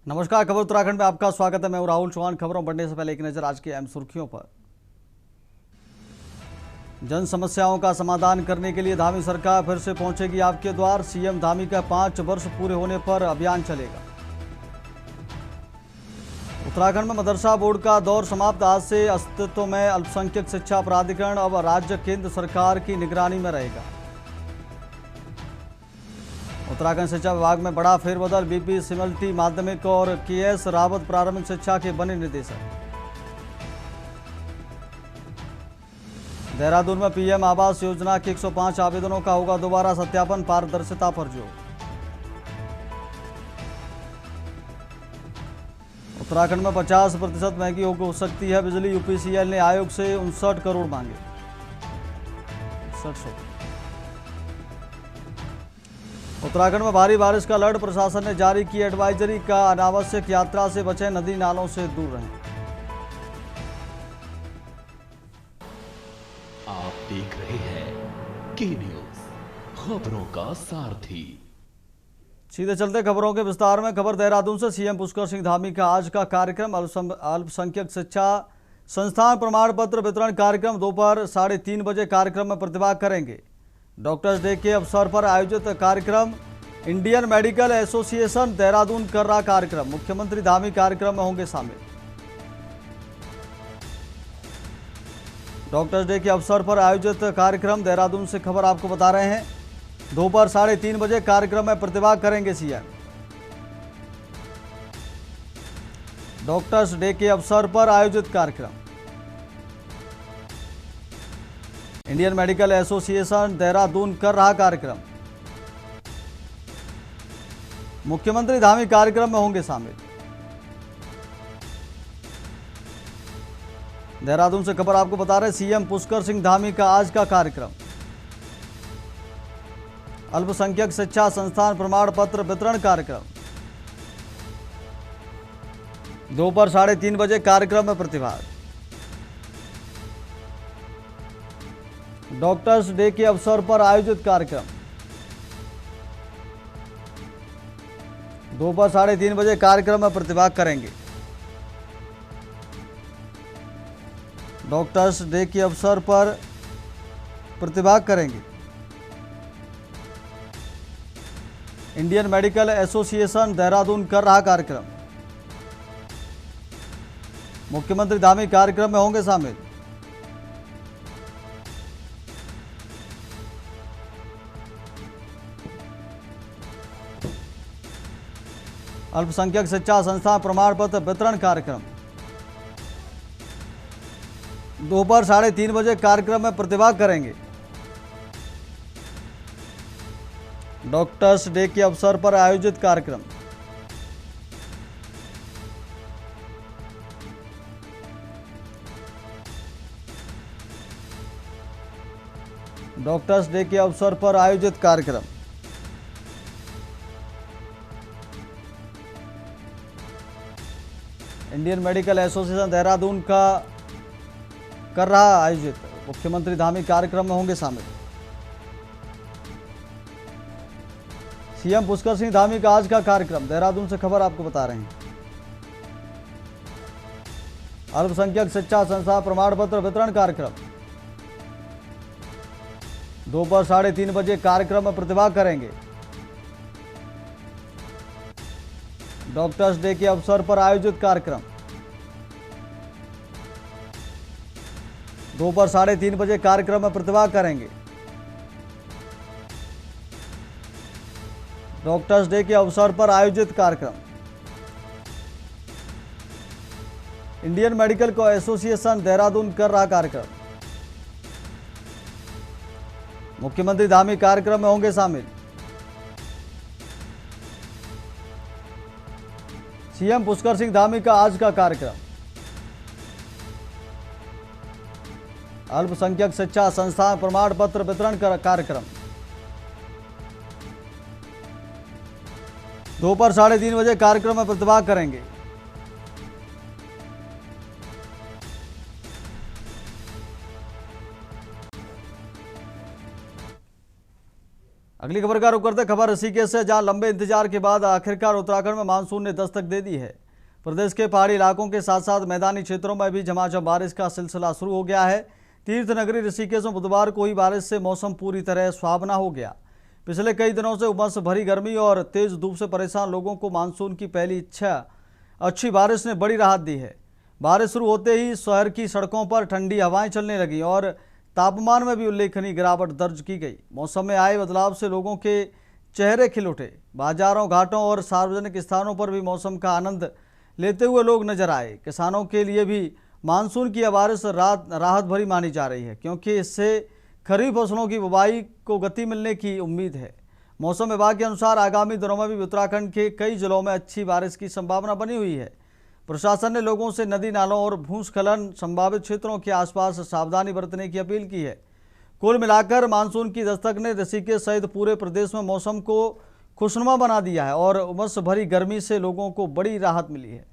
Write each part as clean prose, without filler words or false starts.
नमस्कार, खबर उत्तराखंड में आपका स्वागत है। मैं हूं राहुल चौहान। खबरों बढ़ने से पहले एक नजर आज की अहम सुर्खियों पर। जन समस्याओं का समाधान करने के लिए धामी सरकार फिर से पहुंचेगी आपके द्वार। सीएम धामी का 5 वर्ष पूरे होने पर अभियान चलेगा। उत्तराखंड में मदरसा बोर्ड का दौर समाप्त। आज से अस्तित्व में अल्पसंख्यक शिक्षा प्राधिकरण अब राज्य केंद्र सरकार की निगरानी में रहेगा। उत्तराखंड शिक्षा विभाग में बड़ा फेरबदल। बीपी सिमल्टी माध्यमिक और केएस रावत प्रारंभिक शिक्षा के बने निदेशक। देहरादून में पीएम आवास योजना के 105 आवेदनों का होगा दोबारा सत्यापन। पारदर्शिता पर जोर। उत्तराखंड में 50% महंगी हो सकती है बिजली। यूपीसीएल ने आयोग से 59 करोड़ मांगे। 67। उत्तराखंड में भारी बारिश का अलर्ट। प्रशासन ने जारी की एडवाइजरी का। अनावश्यक यात्रा से बचें, नदी नालों से दूर रहें। आप देख रहे हैं के न्यूज, खबरों का सारथी। सीधे चलते खबरों के विस्तार में। खबर देहरादून से। सीएम पुष्कर सिंह धामी का आज का कार्यक्रम। अल्पसंख्यक शिक्षा संस्थान प्रमाण पत्र वितरण कार्यक्रम। दोपहर 3:30 बजे कार्यक्रम में प्रतिभाग करेंगे। डॉक्टर्स डे के अवसर पर आयोजित कार्यक्रम। इंडियन मेडिकल एसोसिएशन देहरादून कर रहा कार्यक्रम। मुख्यमंत्री धामी कार्यक्रम में होंगे शामिल। डॉक्टर्स डे के अवसर पर आयोजित कार्यक्रम। देहरादून से खबर आपको बता रहे हैं। दोपहर 3:30 बजे कार्यक्रम में प्रतिभाग करेंगे सीएम। डॉक्टर्स डे के अवसर पर आयोजित कार्यक्रम। इंडियन मेडिकल एसोसिएशन देहरादून कर रहा कार्यक्रम। मुख्यमंत्री धामी कार्यक्रम में होंगे शामिल। देहरादून से खबर आपको बता रहे। सीएम पुष्कर सिंह धामी का आज का कार्यक्रम। अल्पसंख्यक शिक्षा संस्थान प्रमाण पत्र वितरण कार्यक्रम। दोपहर 3:30 बजे कार्यक्रम में प्रतिभाग। डॉक्टर्स डे के अवसर पर आयोजित कार्यक्रम। दोपहर 3:30 बजे कार्यक्रम में प्रतिभाग करेंगे। डॉक्टर्स डे के अवसर पर प्रतिभाग करेंगे। इंडियन मेडिकल एसोसिएशन देहरादून कर रहा कार्यक्रम। मुख्यमंत्री धामी कार्यक्रम में होंगे शामिल। अल्पसंख्यक शिक्षा संस्थान प्रमाण पत्र वितरण कार्यक्रम। दोपहर 3:30 बजे कार्यक्रम में प्रतिभाग करेंगे। डॉक्टर्स डे के अवसर पर आयोजित कार्यक्रम। डॉक्टर्स डे के अवसर पर आयोजित कार्यक्रम। इंडियन मेडिकल एसोसिएशन देहरादून का कर रहा आयोजित। मुख्यमंत्री धामी कार्यक्रम में होंगे शामिल। सीएम पुष्कर सिंह धामी का आज का कार्यक्रम। देहरादून से खबर आपको बता रहे हैं। अल्पसंख्यक शिक्षा संस्था प्रमाण पत्र वितरण कार्यक्रम। दोपहर 3:30 बजे कार्यक्रम में प्रतिभाग करेंगे। डॉक्टर्स डे के अवसर पर आयोजित कार्यक्रम। दोपहर 3:30 बजे कार्यक्रम में प्रतिभाग करेंगे। डॉक्टर्स डे के अवसर पर आयोजित कार्यक्रम। इंडियन मेडिकल एसोसिएशन देहरादून कर रहा कार्यक्रम। मुख्यमंत्री धामी कार्यक्रम में होंगे शामिल। सीएम पुष्कर सिंह धामी का आज का कार्यक्रम। अल्पसंख्यक शिक्षा संस्थान प्रमाण पत्र वितरण कार्यक्रम। दोपहर 3:30 बजे कार्यक्रम में प्रतिभाग करेंगे। अगली खबर का रुख करते खबर ऋषिकेश से, जहां लंबे इंतजार के बाद आखिरकार उत्तराखंड में मानसून ने दस्तक दे दी है। प्रदेश के पहाड़ी इलाकों के साथ साथ मैदानी क्षेत्रों में भी झमाझम बारिश का सिलसिला शुरू हो गया है। तीर्थ नगरी ऋषिकेश में बुधवार को हुई बारिश से मौसम पूरी तरह सुहावना हो गया। पिछले कई दिनों से उमस भरी गर्मी और तेज धूप से परेशान लोगों को मानसून की पहली अच्छी बारिश ने बड़ी राहत दी है। बारिश शुरू होते ही शहर की सड़कों पर ठंडी हवाएं चलने लगी और तापमान में भी उल्लेखनीय गिरावट दर्ज की गई। मौसम में आए बदलाव से लोगों के चेहरे खिल उठे। बाजारों, घाटों और सार्वजनिक स्थानों पर भी मौसम का आनंद लेते हुए लोग नजर आए। किसानों के लिए भी मानसून की यह बारिश राहत भरी मानी जा रही है, क्योंकि इससे खरीफ फसलों की बुवाई को गति मिलने की उम्मीद है। मौसम विभाग के अनुसार आगामी दिनों में भी उत्तराखंड के कई जिलों में अच्छी बारिश की संभावना बनी हुई है। प्रशासन ने लोगों से नदी नालों और भूस्खलन संभावित क्षेत्रों के आसपास सावधानी बरतने की अपील की है। कुल मिलाकर मानसून की दस्तक ने ऋषिकेश सहित पूरे प्रदेश में मौसम को खुशनुमा बना दिया है और उमस भरी गर्मी से लोगों को बड़ी राहत मिली है।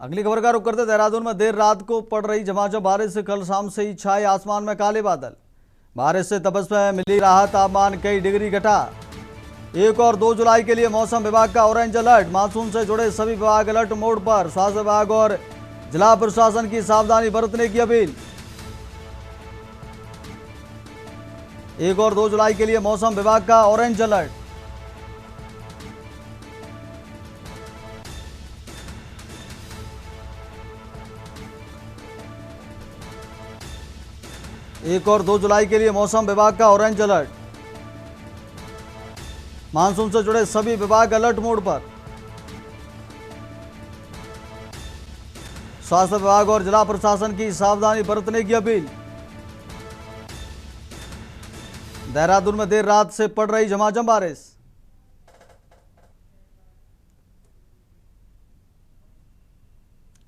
अगली खबर का रुख करते देहरादून में देर रात को पड़ रही झमाझम बारिश से कल शाम से ही छाए आसमान में काले बादल। बारिश से तपस में मिली राहत, तापमान कई डिग्री घटा। 1 और 2 जुलाई के लिए मौसम विभाग का ऑरेंज अलर्ट। मानसून से जुड़े सभी विभाग अलर्ट मोड पर। स्वास्थ्य विभाग और जिला प्रशासन की सावधानी बरतने की अपील। 1 और 2 जुलाई के लिए मौसम विभाग का ऑरेंज अलर्ट। एक और 2 जुलाई के लिए मौसम विभाग का ऑरेंज अलर्ट। मानसून से जुड़े सभी विभाग अलर्ट मोड पर। स्वास्थ्य विभाग और जिला प्रशासन की सावधानी बरतने की अपील। देहरादून में देर रात से पड़ रही झमाझम बारिश।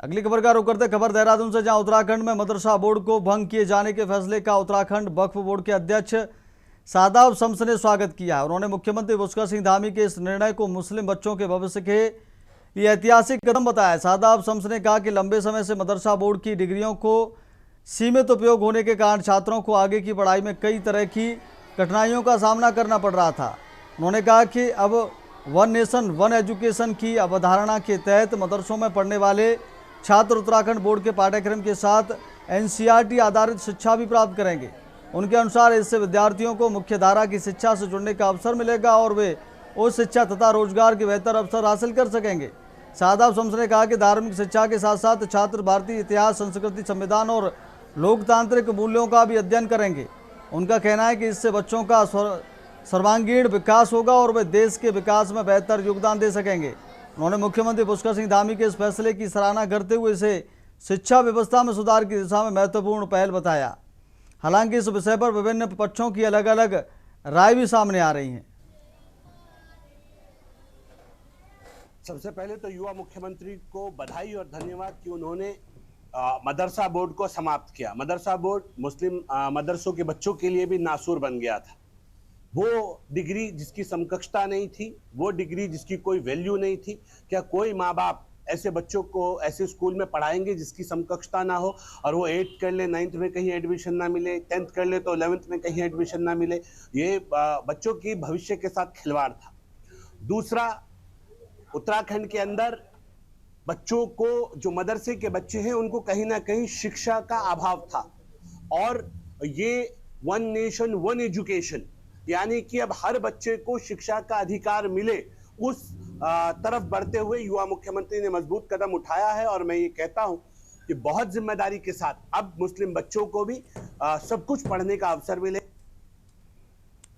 अगली खबर का रुख करते खबर देहरादून से, जहां उत्तराखंड में मदरसा बोर्ड को भंग किए जाने के फैसले का उत्तराखंड वक्फ बोर्ड के अध्यक्ष शादाब शम्स ने स्वागत किया। उन्होंने मुख्यमंत्री पुष्कर सिंह धामी के इस निर्णय को मुस्लिम बच्चों के भविष्य के लिए ऐतिहासिक कदम बताया। शादाब शम्स ने कहा कि लंबे समय से मदरसा बोर्ड की डिग्रियों को सीमित उपयोग होने के कारण छात्रों को आगे की पढ़ाई में कई तरह की कठिनाइयों का सामना करना पड़ रहा था। उन्होंने कहा कि अब वन नेशन वन एजुकेशन की अवधारणा के तहत मदरसों में पढ़ने वाले छात्र उत्तराखंड बोर्ड के पाठ्यक्रम के साथ एनसीईआरटी आधारित शिक्षा भी प्राप्त करेंगे। उनके अनुसार इससे विद्यार्थियों को मुख्यधारा की शिक्षा से जुड़ने का अवसर मिलेगा और वे उस शिक्षा तथा रोजगार के बेहतर अवसर हासिल कर सकेंगे। शादाब शम्स ने कहा कि धार्मिक शिक्षा के साथ साथ छात्र भारतीय इतिहास, संस्कृति, संविधान और लोकतांत्रिक मूल्यों का भी अध्ययन करेंगे। उनका कहना है कि इससे बच्चों का सर्वांगीण विकास होगा और वे देश के विकास में बेहतर योगदान दे सकेंगे। उन्होंने मुख्यमंत्री पुष्कर सिंह धामी के इस फैसले की सराहना करते हुए इसे शिक्षा व्यवस्था में सुधार की दिशा में महत्वपूर्ण पहल बताया। हालांकि इस विषय पर विभिन्न पक्षों की अलग अलग राय भी सामने आ रही हैं। सबसे पहले तो युवा मुख्यमंत्री को बधाई और धन्यवाद कि उन्होंने मदरसा बोर्ड को समाप्त किया। मदरसा बोर्ड मुस्लिम मदरसों के बच्चों के लिए भी नासूर बन गया था। वो डिग्री जिसकी समकक्षता नहीं थी, वो डिग्री जिसकी कोई वैल्यू नहीं थी। क्या कोई माँ बाप ऐसे बच्चों को ऐसे स्कूल में पढ़ाएंगे जिसकी समकक्षता ना हो, और वो 8th कर ले 9th में कहीं एडमिशन ना मिले, 10th कर ले तो 11th में कहीं एडमिशन ना मिले। ये बच्चों की भविष्य के साथ खिलवाड़ था। दूसरा, उत्तराखंड के अंदर बच्चों को, जो मदरसे के बच्चे हैं, उनको कहीं ना कहीं शिक्षा का अभाव था। और ये वन नेशन वन एजुकेशन, यानी कि अब हर बच्चे को शिक्षा का अधिकार मिले, उस तरफ बढ़ते हुए युवा मुख्यमंत्री ने मजबूत कदम उठाया है। और मैं ये कहता हूं कि बहुत जिम्मेदारी के साथ अब मुस्लिम बच्चों को भी सब कुछ पढ़ने का अवसर मिले।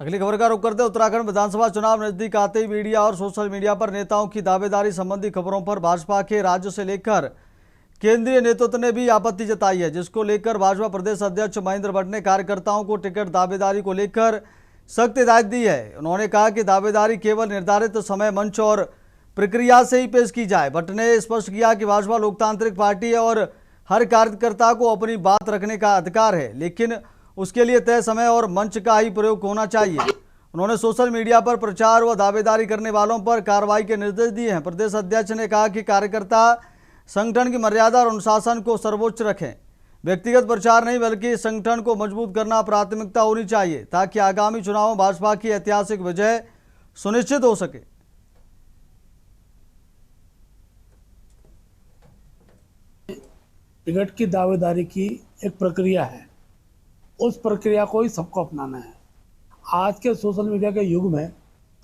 अगली खबर का रुख करते उत्तराखंड विधानसभा चुनाव नजदीक आते ही मीडिया और सोशल मीडिया पर नेताओं की दावेदारी संबंधी खबरों पर भाजपा के राज्य से लेकर केंद्रीय नेतृत्व ने भी आपत्ति जताई है, जिसको लेकर भाजपा प्रदेश अध्यक्ष महेंद्र भट्ट ने कार्यकर्ताओं को टिकट दावेदारी को लेकर सख्त हिदायत दी है। उन्होंने कहा कि दावेदारी केवल निर्धारित समय, मंच और प्रक्रिया से ही पेश की जाए। भट्ट ने स्पष्ट किया कि भाजपा लोकतांत्रिक पार्टी है और हर कार्यकर्ता को अपनी बात रखने का अधिकार है, लेकिन उसके लिए तय समय और मंच का ही प्रयोग होना चाहिए। उन्होंने सोशल मीडिया पर प्रचार व दावेदारी करने वालों पर कार्रवाई के निर्देश दिए हैं। प्रदेश अध्यक्ष ने कहा कि कार्यकर्ता संगठन की मर्यादा और अनुशासन को सर्वोच्च रखें। व्यक्तिगत प्रचार नहीं बल्कि संगठन को मजबूत करना प्राथमिकता होनी चाहिए, ताकि आगामी चुनाव में भाजपा की ऐतिहासिक विजय सुनिश्चित हो सके। टिकट की दावेदारी की एक प्रक्रिया है, उस प्रक्रिया को ही सबको अपनाना है। आज के सोशल मीडिया के युग में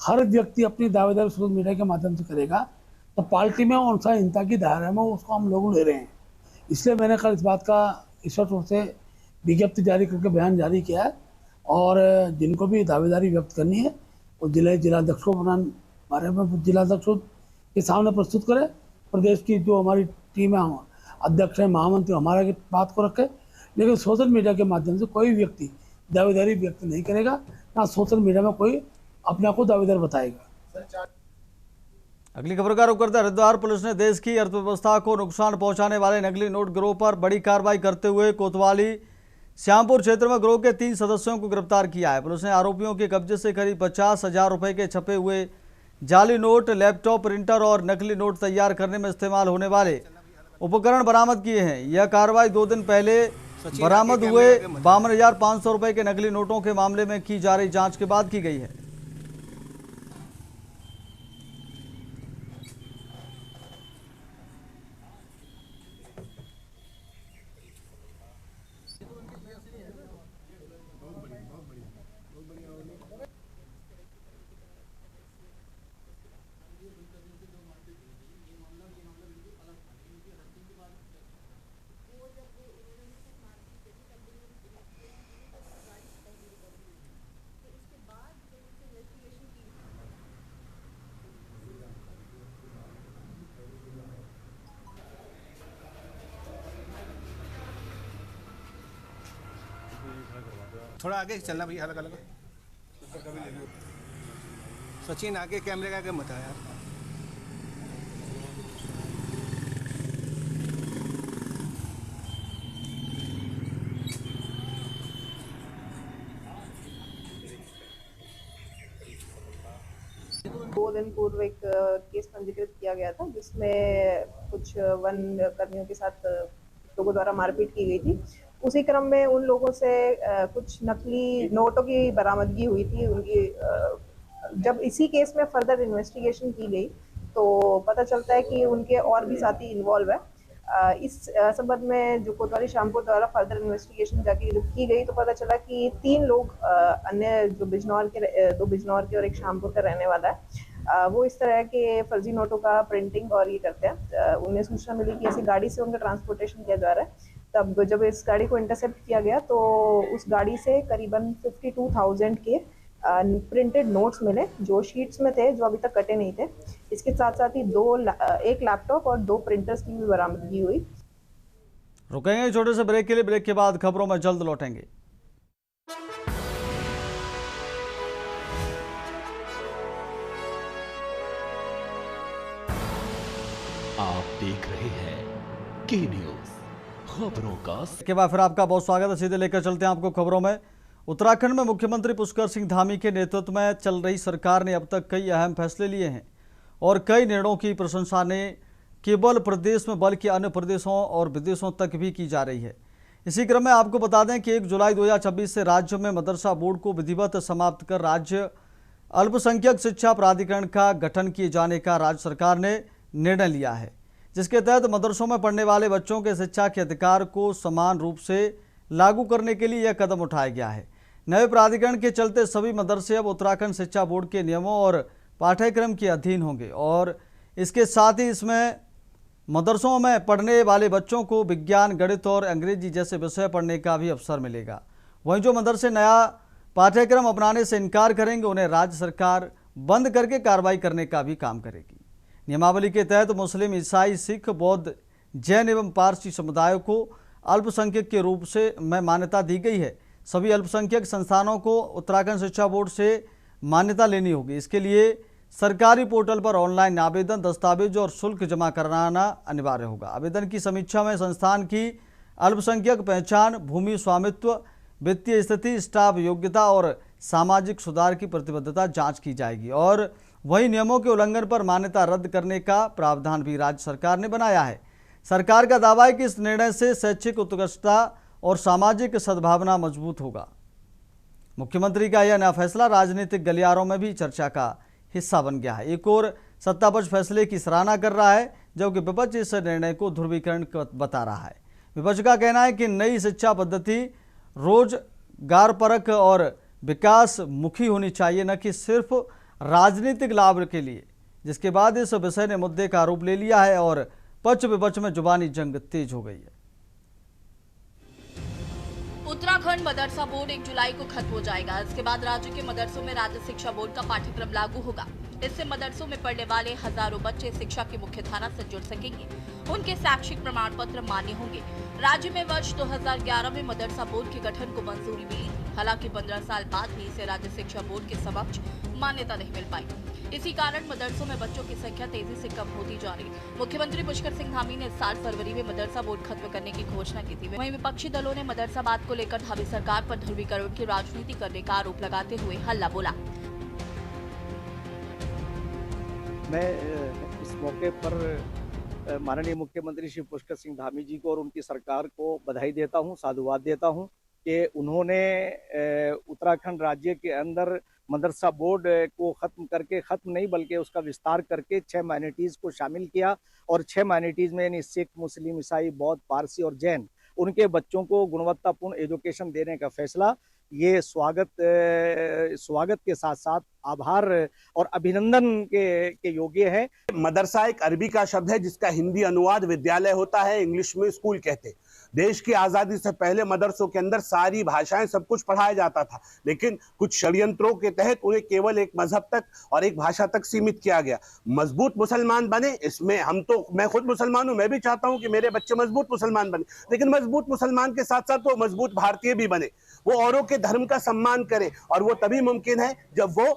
हर व्यक्ति अपनी दावेदारी सोशल मीडिया के माध्यम से करेगा, तो पार्टी में अनुशासनहीनता की दायरे में उसको हम लोग ले रहे हैं। इसलिए मैंने कल इस बात का ईश्वर तौर से विज्ञप्ति जारी करके बयान जारी किया है, और जिनको भी दावेदारी व्यक्त करनी है वो जिलाध्यक्ष को बारे में जिलाध्यक्षों के सामने प्रस्तुत करें। प्रदेश की जो हमारी टीम है, अध्यक्ष है, महामंत्री, हमारा की बात को रखे। लेकिन सोशल मीडिया के माध्यम से कोई व्यक्ति दावेदारी व्यक्त नहीं करेगा, ना सोशल मीडिया में कोई अपने आप को दावेदार बताएगा। अगली खबर का रुख करते हरिद्वार पुलिस ने देश की अर्थव्यवस्था को नुकसान पहुंचाने वाले नकली नोट गिरोह पर बड़ी कार्रवाई करते हुए कोतवाली श्यामपुर क्षेत्र में गिरोह के 3 सदस्यों को गिरफ्तार किया है। पुलिस ने आरोपियों के कब्जे से करीब 50,000 रुपए के छपे हुए जाली नोट, लैपटॉप, प्रिंटर और नकली नोट तैयार करने में इस्तेमाल होने वाले उपकरण बरामद किए हैं। यह कार्रवाई 2 दिन पहले बरामद हुए 52,500 रुपए के नकली नोटों के मामले में की जा रही जांच के बाद की गई है। थोड़ा आगे चलना भैया, अलग अलग। सचिन आगे कैमरे का आगे मत आ यार। दो दिन पूर्व एक केस पंजीकृत किया गया था, जिसमें कुछ वन कर्मियों के साथ लोगों द्वारा मारपीट की गई थी। उसी क्रम में उन लोगों से कुछ नकली नोटों की बरामदगी हुई थी। उनकी जब इसी केस में फर्दर इन्वेस्टिगेशन की गई तो पता चलता है कि उनके और भी साथी इन्वॉल्व है। इस संबंध में जो कोतवाली श्यामपुर द्वारा फर्दर इन्वेस्टिगेशन जाके की गई तो पता चला कि 3 लोग अन्य जो बिजनौर के 2 बिजनौर के और एक श्यामपुर का रहने वाला है, वो इस तरह के फर्जी नोटों का प्रिंटिंग और ये करते हैं। उन्हें सूचना मिली कि ऐसी गाड़ी से उनका ट्रांसपोर्टेशन किया जा रहा है। तब जब इस गाड़ी को इंटरसेप्ट किया गया तो उस गाड़ी से करीबन 52,000 के प्रिंटेड नोट्स मिले, जो शीट्स में थे, जो अभी तक कटे नहीं थे। इसके साथ साथ ही 1 लैपटॉप और 2 प्रिंटर्स की भी बरामदगी हुई। रुकेंगे छोटे से ब्रेक के लिए। ब्रेक के बाद खबरों में जल्द लौटेंगे। आप देख रहे हैं के न्यूज, खबरों का। के बाद फिर आपका बहुत स्वागत है। सीधे लेकर चलते हैं आपको खबरों में। उत्तराखंड में मुख्यमंत्री पुष्कर सिंह धामी के नेतृत्व में चल रही सरकार ने अब तक कई अहम फैसले लिए हैं और कई निर्णयों की प्रशंसा ने केवल प्रदेश में बल्कि अन्य प्रदेशों और विदेशों तक भी की जा रही है। इसी क्रम में आपको बता दें कि 1 जुलाई 2026 से राज्य में मदरसा बोर्ड को विधिवत समाप्त कर राज्य अल्पसंख्यक शिक्षा प्राधिकरण का गठन किए जाने का राज्य सरकार ने निर्णय लिया है, जिसके तहत मदरसों में पढ़ने वाले बच्चों के शिक्षा के अधिकार को समान रूप से लागू करने के लिए यह कदम उठाया गया है। नए प्राधिकरण के चलते सभी मदरसे अब उत्तराखंड शिक्षा बोर्ड के नियमों और पाठ्यक्रम के अधीन होंगे और इसके साथ ही इसमें मदरसों में पढ़ने वाले बच्चों को विज्ञान, गणित और अंग्रेजी जैसे विषय पढ़ने का भी अवसर मिलेगा। वहीं जो मदरसे नया पाठ्यक्रम अपनाने से इनकार करेंगे उन्हें राज्य सरकार बंद करके कार्रवाई करने का भी काम करेगी। नियमावली के तहत मुस्लिम, ईसाई, सिख, बौद्ध, जैन एवं पारसी समुदायों को अल्पसंख्यक के रूप से में मान्यता दी गई है। सभी अल्पसंख्यक संस्थानों को उत्तराखंड शिक्षा बोर्ड से मान्यता लेनी होगी। इसके लिए सरकारी पोर्टल पर ऑनलाइन आवेदन, दस्तावेज और शुल्क जमा कराना अनिवार्य होगा। आवेदन की समीक्षा में संस्थान की अल्पसंख्यक पहचान, भूमि स्वामित्व, वित्तीय स्थिति, स्टाफ योग्यता और सामाजिक सुधार की प्रतिबद्धता जांच की जाएगी। और वहीं नियमों के उल्लंघन पर मान्यता रद्द करने का प्रावधान भी राज्य सरकार ने बनाया है। सरकार का दावा है कि इस निर्णय से शैक्षिक उत्कृष्टता और सामाजिक सद्भावना मजबूत होगा। मुख्यमंत्री का यह नया फैसला राजनीतिक गलियारों में भी चर्चा का हिस्सा बन गया है। एक और सत्तापक्ष फैसले की सराहना कर रहा है, जबकि विपक्ष इस निर्णय को ध्रुवीकरण बता रहा है। विपक्ष का कहना है कि नई शिक्षा पद्धति रोजगारपरक और विकास मुखी होनी चाहिए, न कि सिर्फ राजनीतिक लाभ के लिए। जिसके बाद इस विषय ने मुद्दे का आरोप ले लिया है और पक्ष विपक्ष में जुबानी जंग तेज हो गई है। उत्तराखंड मदरसा बोर्ड 1 जुलाई को खत्म हो जाएगा। इसके बाद राज्य के मदरसों में राज्य शिक्षा बोर्ड का पाठ्यक्रम लागू होगा। इससे मदरसों में पढ़ने वाले हजारों बच्चे शिक्षा की मुख्य धारा से जुड़ सकेंगे। उनके शैक्षिक प्रमाण पत्र मान्य होंगे। राज्य में वर्ष 2011 में मदरसा बोर्ड के गठन को मंजूरी मिली थी। हालांकि 15 साल बाद भी इसे राज्य शिक्षा बोर्ड के समक्ष मान्यता नहीं मिल पाई। इसी कारण मदरसों में बच्चों की संख्या तेजी से कम होती जा रही। मुख्यमंत्री पुष्कर सिंह धामी ने इस साल फरवरी में मदरसा बोर्ड खत्म करने की घोषणा की थी। वहीं विपक्षी दलों ने मदरसावाद को लेकर धामी सरकार पर ध्रुवीकरण की राजनीति करने का आरोप लगाते हुए हल्ला बोला। मैं इस मौके पर माननीय मुख्यमंत्री श्री पुष्कर सिंह धामी जी को और उनकी सरकार को बधाई देता हूं, साधुवाद देता हूं कि उन्होंने उत्तराखंड राज्य के अंदर मदरसा बोर्ड को खत्म करके, खत्म नहीं बल्कि उसका विस्तार करके 6 माइनॉरिटीज़ को शामिल किया और 6 माइनॉरिटीज़ में यानी सिख, मुस्लिम, ईसाई, बौद्ध, पारसी और जैन, उनके बच्चों को गुणवत्तापूर्ण एजुकेशन देने का फैसला ये स्वागत के साथ साथ आभार और अभिनंदन के योग्य है। मदरसा एक अरबी का शब्द है जिसका हिंदी अनुवाद विद्यालय होता है, इंग्लिश में स्कूल कहते हैं। देश की आजादी से पहले मदरसों के अंदर सारी भाषाएं, सब कुछ पढ़ाया जाता था, लेकिन कुछ षड्यंत्रों के तहत उन्हें केवल एक मजहब तक और एक भाषा तक सीमित किया गया। मजबूत मुसलमान बने, इसमें मैं खुद मुसलमान हूं, मैं भी चाहता हूं कि मेरे बच्चे मजबूत मुसलमान बने, लेकिन मजबूत मुसलमान के साथ साथ वो मजबूत भारतीय भी बने, वो औरों के धर्म का सम्मान करे, और वो तभी मुमकिन है जब वो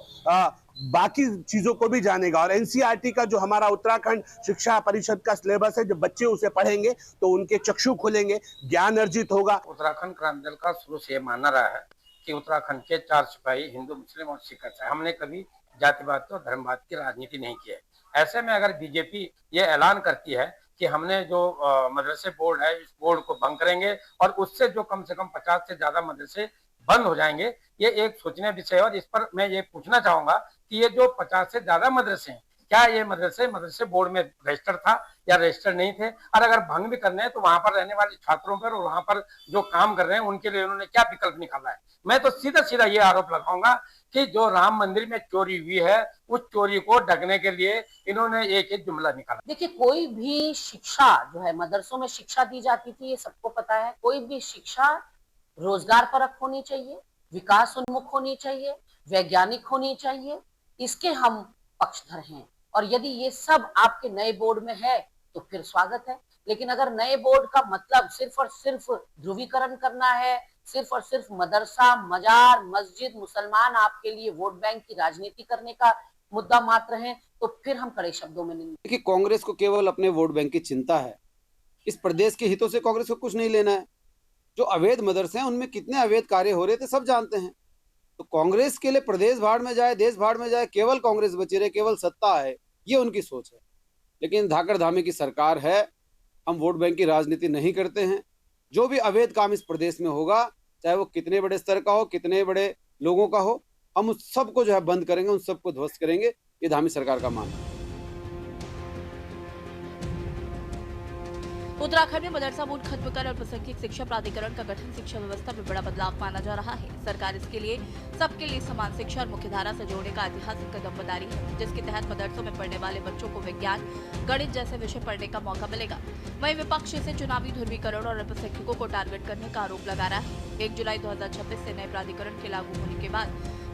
बाकी चीजों को भी जानेगा। और एनसीईआरटी का जो हमारा उत्तराखंड शिक्षा परिषद का सिलेबस है, जब बच्चे उसे पढ़ेंगे तो उनके चक्षु खुलेंगे, ज्ञान अर्जित होगा। उत्तराखंड क्रांति दल का शुरू से मानना रहा है कि उत्तराखंड के 4 सिपाही हिंदू, मुस्लिम और सिख है। हमने कभी जातिवाद और धर्मवाद की राजनीति नहीं की है। ऐसे में अगर बीजेपी ये ऐलान करती है कि हमने जो मदरसे बोर्ड है, इस बोर्ड को भंग करेंगे और उससे जो कम से कम 50 से ज्यादा मदरसे बंद हो जाएंगे, ये एक सोचनीय विषय है। और इस पर मैं ये पूछना चाहूंगा कि ये जो 50 से ज्यादा मदरसे हैं, क्या ये मदरसे बोर्ड में रजिस्टर था या रजिस्टर नहीं थे? और अगर भंग भी करने हैं तो वहां पर रहने वाले छात्रों पर और वहां पर जो काम कर रहे हैं उनके लिए उन्होंने क्या विकल्प निकाला है? मैं तो सीधा ये आरोप लगाऊंगा कि जो राम मंदिर में चोरी हुई है, उस चोरी को ढकने के लिए इन्होंने एक जुमला निकाला। देखिए, कोई भी शिक्षा जो है, मदरसों में शिक्षा दी जाती थी, ये सबको पता है। कोई भी शिक्षा रोजगार परक होनी चाहिए, विकास उन्मुख होनी चाहिए, वैज्ञानिक होनी चाहिए, इसके हम पक्षधर हैं। और यदि ये सब आपके नए बोर्ड में है तो फिर स्वागत है। लेकिन अगर नए बोर्ड का मतलब सिर्फ और सिर्फ ध्रुवीकरण करना है, सिर्फ और सिर्फ मदरसा, मजार, मस्जिद, मुसलमान आपके लिए वोट बैंक की राजनीति करने का मुद्दा मात्र है, तो फिर हम कड़े शब्दों में नहीं। देखिए, कांग्रेस को केवल अपने वोट बैंक की चिंता है। इस प्रदेश के हितों से कांग्रेस को कुछ नहीं लेना है। जो अवैध मदरसे हैं उनमें कितने अवैध कार्य हो रहे थे सब जानते हैं। तो कांग्रेस के लिए प्रदेश भाड़ में जाए, देश भाड़ में जाए, केवल कांग्रेस बची रहे, केवल सत्ता है, ये उनकी सोच है। लेकिन धाकड़ धामी की सरकार है, हम वोट बैंक की राजनीति नहीं करते हैं। जो भी अवैध काम इस प्रदेश में होगा, चाहे वो कितने बड़े स्तर का हो, कितने बड़े लोगों का हो, हम उस सबको जो है बंद करेंगे, उन सबको ध्वस्त करेंगे। ये धामी सरकार का मानना है। उत्तराखंड में मदरसा बोर्ड खत्म कर अल्पसंख्यक शिक्षा प्राधिकरण का गठन शिक्षा व्यवस्था में बड़ा बदलाव माना जा रहा है। सरकार इसके लिए सबके लिए समान शिक्षा और मुख्यधारा से जोड़ने का ऐतिहासिक कदम बता रही है, जिसके तहत मदरसों में पढ़ने वाले बच्चों को विज्ञान, गणित जैसे विषय पढ़ने का मौका मिलेगा। वहीं विपक्ष इसे चुनावी ध्रुवीकरण और अल्पसंख्यकों को टारगेट करने का आरोप लगा रहा है। 1 जुलाई 2026 से नए प्राधिकरण के लागू होने के बाद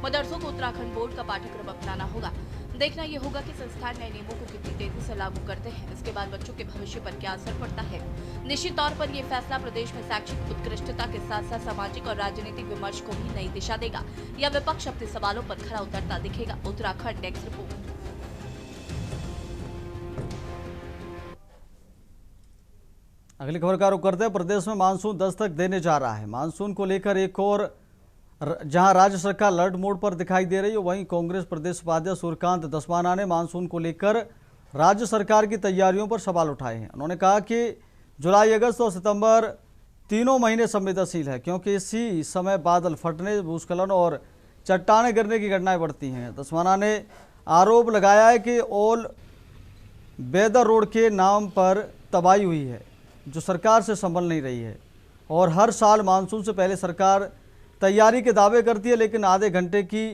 मदरसों को उत्तराखंड बोर्ड का पाठ्यक्रम अपनाना होगा। देखना यह होगा कि संस्थान नए नियमों को कितनी तेजी से लागू करते हैं। इसके बाद बच्चों के भविष्य पर क्या असर पड़ता है। निश्चित तौर पर यह फैसला प्रदेश में शैक्षिक उत्कृष्टता के साथ साथ सामाजिक और राजनीतिक विमर्श को भी नई दिशा देगा, या विपक्ष अपने सवालों पर खरा उतरता दिखेगा। Uttarakhand desk report. अगली खबर का रुख करते हैं। प्रदेश में मानसून दस्तक देने जा रहा है। मानसून को लेकर एक और जहां राज्य सरकार अलर्ट मोड पर दिखाई दे रही है, वहीं कांग्रेस प्रदेश उपाध्यक्ष सूर्यकांत धस्माना ने मानसून को लेकर राज्य सरकार की तैयारियों पर सवाल उठाए हैं। उन्होंने कहा कि जुलाई, अगस्त और सितंबर तीनों महीने संवेदनशील है, क्योंकि इसी समय बादल फटने, भूस्खलन और चट्टाने गिरने की घटनाएं बढ़ती हैं। धस्माना ने आरोप लगाया है कि ऑल वेदर रोड के नाम पर तबाही हुई है, जो सरकार से संभल नहीं रही है, और हर साल मानसून से पहले सरकार तैयारी के दावे करती है, लेकिन आधे घंटे की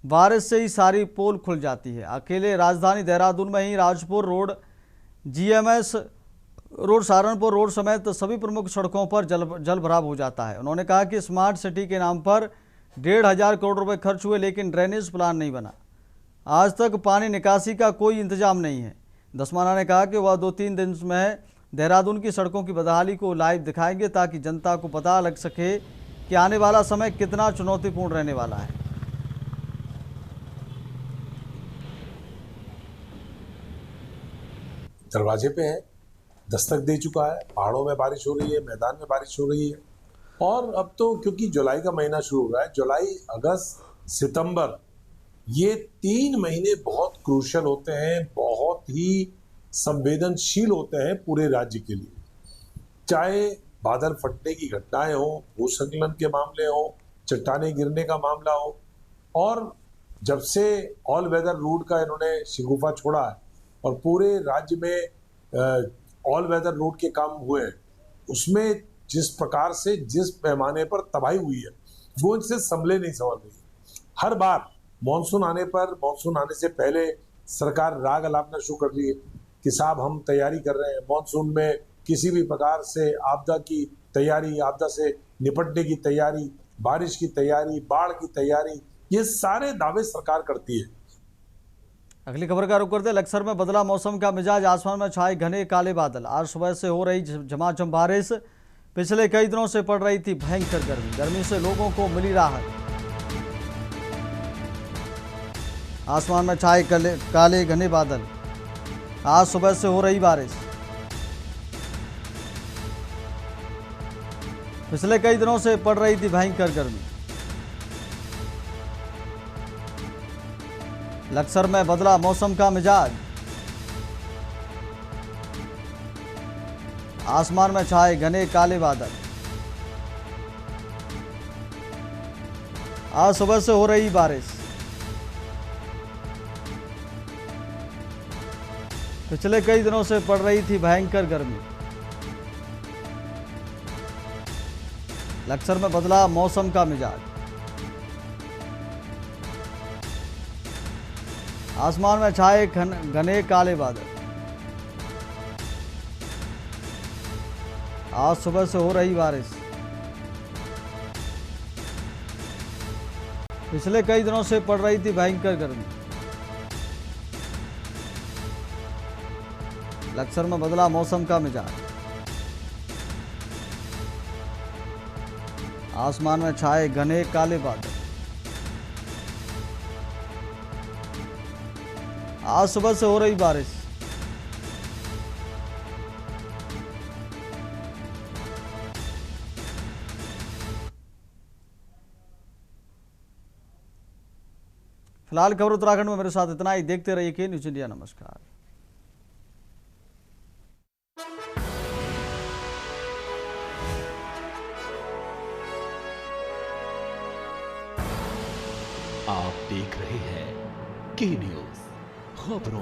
बारिश से ही सारी पोल खुल जाती है। अकेले राजधानी देहरादून में ही Rajpur road, GMS road, Saharanpur road समेत सभी प्रमुख सड़कों पर जल भराव हो जाता है। उन्होंने कहा कि स्मार्ट सिटी के नाम पर 1,500 करोड़ रुपए खर्च हुए, लेकिन ड्रेनेज प्लान नहीं बना। आज तक पानी निकासी का कोई इंतजाम नहीं है। धस्माना ने कहा कि वह 2-3 दिन में देहरादून की सड़कों की बदहाली को लाइव दिखाएंगे, ताकि जनता को पता लग सके कि आने वाला समय कितना चुनौतीपूर्ण रहने वाला है। दरवाजे पे है, दस्तक दे चुका है। पहाड़ों में बारिश हो रही है, मैदान में बारिश हो रही है, और अब तो क्योंकि जुलाई का महीना शुरू हो रहा है, जुलाई, अगस्त, सितंबर, ये 3 महीने बहुत क्रूशियल होते हैं, बहुत ही संवेदनशील होते हैं पूरे राज्य के लिए। चाहे बादल फटने की घटनाएं हो, भूस्खलन के मामले हो, चट्टाने गिरने का मामला हो, और जब से ऑल वेदर रोड का इन्होंने शिगुफा छोड़ा है और पूरे राज्य में ऑल वेदर रोड के काम हुए हैं, उसमें जिस प्रकार से, जिस पैमाने पर तबाही हुई है, वो इनसे संभले नहीं संभल रही। हर बार मानसून आने पर, मानसून आने से पहले सरकार राग अलापना शुरू कर रही है कि साहब हम तैयारी कर रहे हैं, मानसून में किसी भी प्रकार से आपदा की तैयारी, आपदा से निपटने की तैयारी, बारिश की तैयारी, बाढ़ की तैयारी, ये सारे दावे सरकार करती है। अगली खबर का रुख करते हैं। लक्सर में बदला मौसम का मिजाज, आसमान में छाए घने काले बादल। आज सुबह से हो रही झमाझम बारिश पिछले कई दिनों से पड़ रही थी भयंकर गर्मी से लोगों को मिली राहत। आसमान में छाए काले घने बादल, आज सुबह से हो रही बारिश। पिछले कई दिनों से पड़ रही थी भयंकर गर्मी। लक्सर में बदला मौसम का मिजाज, आसमान में छाए घने काले बादल। आज सुबह से हो रही बारिश। पिछले कई दिनों से पड़ रही थी भयंकर गर्मी। लक्सर में बदला मौसम का मिजाज, आसमान में छाए घने काले बादल। आज सुबह से हो रही बारिश। पिछले कई दिनों से पड़ रही थी भयंकर गर्मी। लक्सर में बदला मौसम का मिजाज, आसमान में छाए घने काले बादल। आज सुबह से हो रही बारिश। फिलहाल खबर उत्तराखंड में मेरे साथ इतना ही। देखते रहिए के न्यूज इंडिया। नमस्कार। आप देख रहे हैं के न्यूज, खबरों